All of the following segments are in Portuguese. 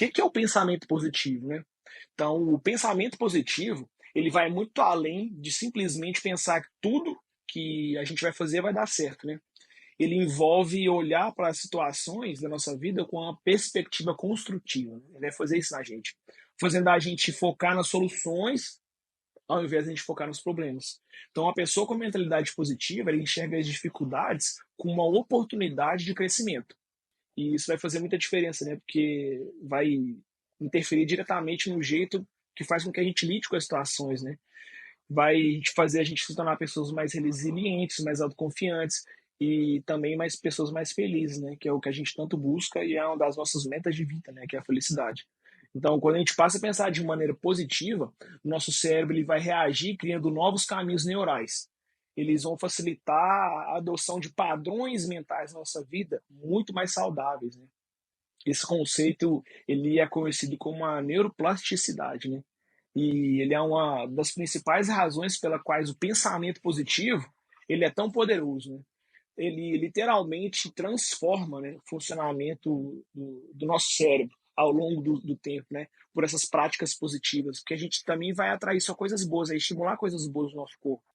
que é o pensamento positivo, né? Então, o pensamento positivo, ele vai muito além de simplesmente pensar que tudo que a gente vai fazer vai dar certo, né? Ele envolve olhar para as situações da nossa vida com uma perspectiva construtiva, né? Ele vai fazer isso na gente, fazendo a gente focar nas soluções ao invés de a gente focar nos problemas. Então, a pessoa com mentalidade positiva, ela enxerga as dificuldades como uma oportunidade de crescimento. E isso vai fazer muita diferença, né? Porque vai interferir diretamente no jeito que faz com que a gente lide com as situações, né? Vai fazer a gente se tornar pessoas mais resilientes, mais autoconfiantes e também mais pessoas mais felizes, né? Que é o que a gente tanto busca e é uma das nossas metas de vida, né? Que é a felicidade. Então, quando a gente passa a pensar de maneira positiva, o nosso cérebro ele vai reagir criando novos caminhos neurais. Eles vão facilitar a adoção de padrões mentais na nossa vida muito mais saudáveis, né? Esse conceito ele é conhecido como a neuroplasticidade, né? E ele é uma das principais razões pela quais o pensamento positivo ele é tão poderoso, né? Ele literalmente transforma, né, o funcionamento do nosso cérebro ao longo do tempo, né? Por essas práticas positivas, porque a gente também vai atrair só coisas boas, estimular coisas boas no nosso corpo.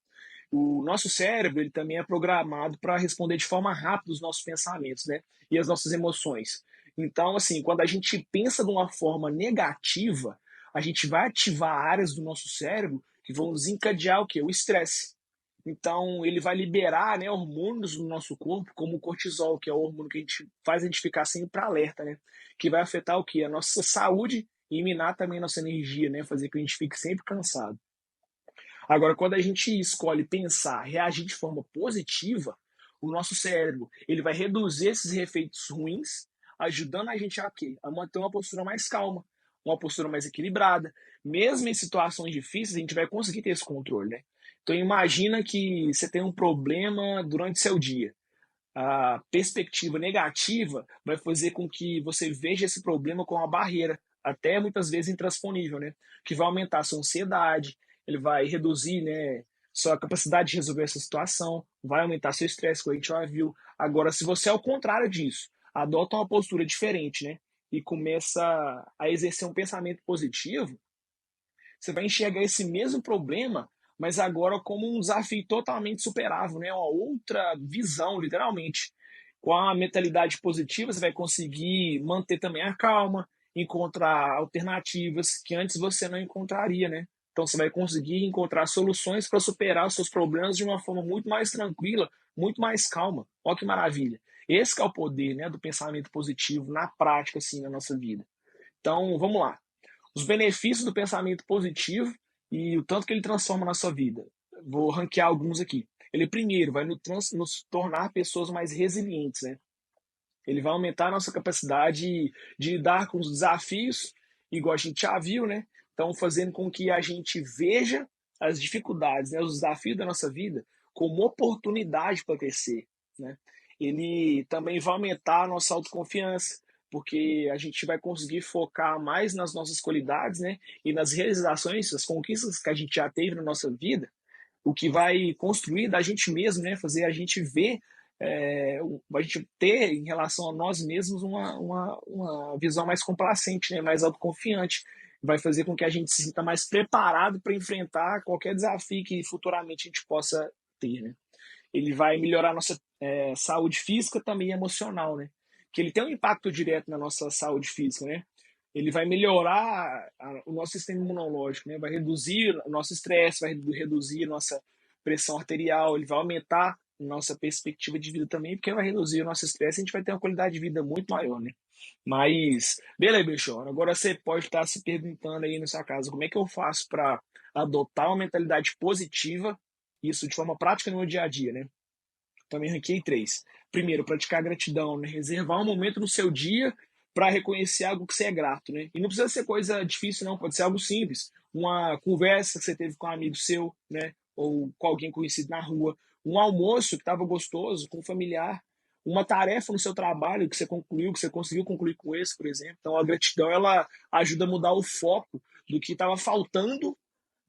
O nosso cérebro ele também é programado para responder de forma rápida os nossos pensamentos, né? E as nossas emoções. Então, assim, quando a gente pensa de uma forma negativa, a gente vai ativar áreas do nosso cérebro que vão desencadear o quê? O estresse. Então, ele vai liberar, né, hormônios no nosso corpo, como o cortisol, que é o hormônio que faz a gente ficar sempre alerta, né? Que vai afetar o quê? A nossa saúde e minar também a nossa energia, né? Fazer com que a gente fique sempre cansado. Agora, quando a gente escolhe pensar, reagir de forma positiva, o nosso cérebro ele vai reduzir esses efeitos ruins, ajudando a gente a quê? A manter uma postura mais calma, uma postura mais equilibrada. Mesmo em situações difíceis, a gente vai conseguir ter esse controle, né? Então imagina que você tem um problema durante seu dia. A perspectiva negativa vai fazer com que você veja esse problema como uma barreira, até muitas vezes intransponível, né? Que vai aumentar a sua ansiedade, ele vai reduzir, né, sua capacidade de resolver essa situação, vai aumentar seu estresse, como a gente já viu. Agora, se você é o contrário disso, adota uma postura diferente, né? E começa a exercer um pensamento positivo, você vai enxergar esse mesmo problema, mas agora como um desafio totalmente superável, né? Uma outra visão, literalmente. Com a mentalidade positiva, você vai conseguir manter também a calma, encontrar alternativas que antes você não encontraria, né? Então você vai conseguir encontrar soluções para superar os seus problemas de uma forma muito mais tranquila, muito mais calma. Olha que maravilha. Esse que é o poder, né, do pensamento positivo na prática, assim, na nossa vida. Então, vamos lá. Os benefícios do pensamento positivo e o tanto que ele transforma na sua vida. Vou ranquear alguns aqui. Ele, primeiro, vai nos tornar pessoas mais resilientes, né? Ele vai aumentar a nossa capacidade de lidar com os desafios, igual a gente já viu, né? Então, fazendo com que a gente veja as dificuldades, né, os desafios da nossa vida como oportunidade para crescer, né? Ele também vai aumentar a nossa autoconfiança, porque a gente vai conseguir focar mais nas nossas qualidades, né? E nas realizações, as conquistas que a gente já teve na nossa vida, o que vai construir da gente mesmo, né? Fazer a gente ver, a gente ter em relação a nós mesmos uma visão mais complacente, né? Mais autoconfiante. Vai fazer com que a gente se sinta mais preparado para enfrentar qualquer desafio que futuramente a gente possa ter, né? Ele vai melhorar a nossa saúde física também emocional, né? Que ele tem um impacto direto na nossa saúde física, né? Ele vai melhorar o nosso sistema imunológico, né? Vai reduzir o nosso estresse, vai reduzir a nossa pressão arterial, ele vai aumentar a nossa perspectiva de vida também, porque vai reduzir o nosso estresse e a gente vai ter uma qualidade de vida muito maior, né? Mas, beleza, bicho. Agora você pode estar se perguntando aí na sua casa, como é que eu faço para adotar uma mentalidade positiva, isso de forma prática no meu dia a dia, né? Também ranquei três. Primeiro, praticar gratidão, né? Reservar um momento no seu dia para reconhecer algo que você é grato, né? E não precisa ser coisa difícil, não. Pode ser algo simples. Uma conversa que você teve com um amigo seu, né? Ou com alguém conhecido na rua. Um almoço que estava gostoso com um familiar. Uma tarefa no seu trabalho que você concluiu, que você conseguiu concluir com esse, por exemplo. Então, a gratidão, ela ajuda a mudar o foco do que estava faltando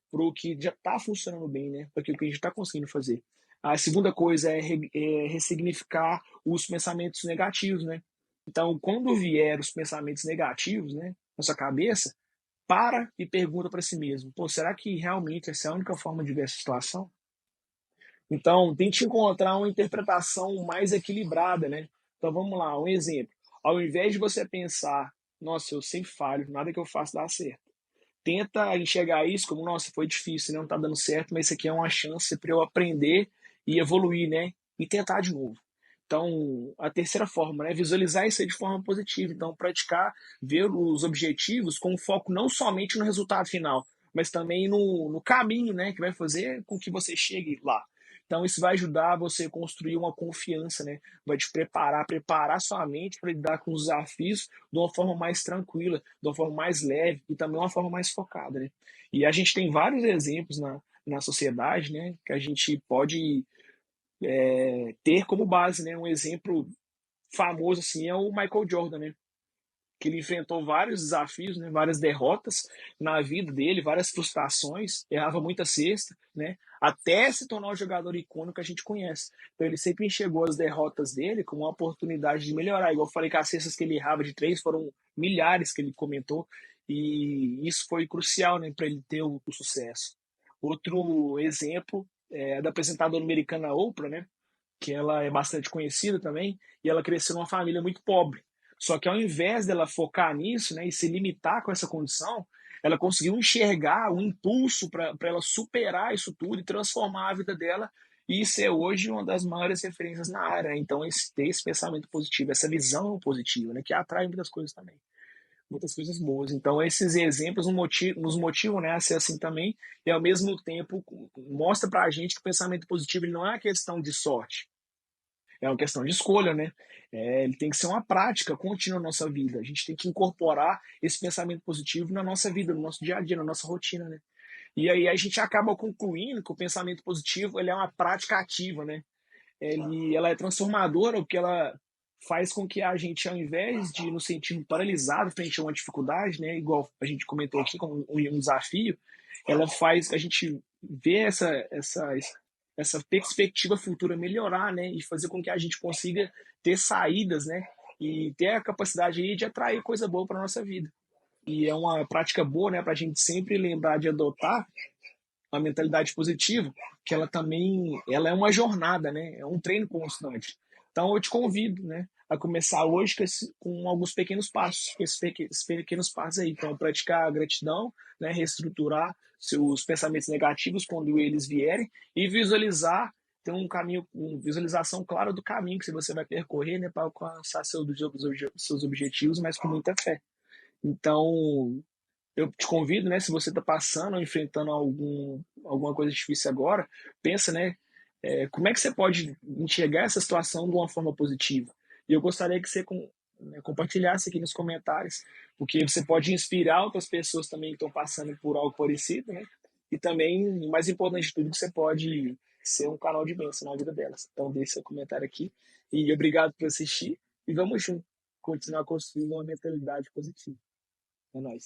para o que já está funcionando bem, né? Para aquilo que a gente está conseguindo fazer. A segunda coisa é ressignificar os pensamentos negativos, né? Então, quando vier os pensamentos negativos, né, na sua cabeça, para e pergunta para si mesmo: pô, será que realmente essa é a única forma de ver essa situação? Então, tente encontrar uma interpretação mais equilibrada, né? Então, vamos lá, um exemplo. Ao invés de você pensar, nossa, eu sempre falho, nada que eu faço dá certo. Tenta enxergar isso como, nossa, foi difícil, não tá dando certo, mas isso aqui é uma chance para eu aprender e evoluir, né? E tentar de novo. Então, a terceira forma, né? Visualizar isso aí de forma positiva. Então, praticar, ver os objetivos com foco não somente no resultado final, mas também no caminho, né? Que vai fazer com que você chegue lá. Então, isso vai ajudar você a construir uma confiança, né? Vai te preparar sua mente para lidar com os desafios de uma forma mais tranquila, de uma forma mais leve e também uma forma mais focada, né? E a gente tem vários exemplos na sociedade, né? Que a gente pode ter como base, né? Um exemplo famoso assim é o Michael Jordan, né? Que ele enfrentou vários desafios, né, várias derrotas na vida dele, várias frustrações, errava muita cesta, né, até se tornar o jogador icônico que a gente conhece. Então ele sempre enxergou as derrotas dele como uma oportunidade de melhorar. Igual eu falei que as cestas que ele errava de três foram milhares que ele comentou, e isso foi crucial, né, para ele ter o sucesso. Outro exemplo é da apresentadora americana Oprah, né, que ela é bastante conhecida também, e ela cresceu numa família muito pobre. Só que ao invés dela focar nisso, né, e se limitar com essa condição, ela conseguiu enxergar o impulso para ela superar isso tudo e transformar a vida dela e ser hoje uma das maiores referências na área. Então, ter esse pensamento positivo, essa visão positiva, né, que atrai muitas coisas também, muitas coisas boas. Então, esses exemplos nos motivam, né, a ser assim também, e ao mesmo tempo mostra para a gente que o pensamento positivo ele não é uma questão de sorte, é uma questão de escolha, né? Ele tem que ser uma prática contínua na nossa vida. A gente tem que incorporar esse pensamento positivo na nossa vida, no nosso dia a dia, na nossa rotina, né? E aí a gente acaba concluindo que o pensamento positivo ele é uma prática ativa, né? Ela é transformadora porque ela faz com que a gente, ao invés de nos sentir paralisado frente a uma dificuldade, né, igual a gente comentou aqui, como um desafio, ela faz a gente ver essa perspectiva futura melhorar, né, e fazer com que a gente consiga ter saídas, né, e ter a capacidade aí de atrair coisa boa para nossa vida. E é uma prática boa, né, para a gente sempre lembrar de adotar uma mentalidade positiva, que ela também ela é uma jornada, né? É um treino constante. Então eu te convido, né, a começar hoje com alguns pequenos passos, esses pequenos passos aí. Então praticar a gratidão, né, reestruturar seus pensamentos negativos quando eles vierem e visualizar ter um caminho, uma visualização clara do caminho que você vai percorrer, né, para alcançar seus objetivos, mas com muita fé. Então, eu te convido, né, se você está passando ou enfrentando alguma coisa difícil agora, pensa, né, como é que você pode enxergar essa situação de uma forma positiva. E eu gostaria que você né, compartilhasse aqui nos comentários, porque você pode inspirar outras pessoas também que estão passando por algo parecido, né? E também, o mais importante de tudo, que você pode ser um canal de bênção na vida delas. Então, deixe seu comentário aqui. E obrigado por assistir. E vamos junto, continuar construindo uma mentalidade positiva. É nóis.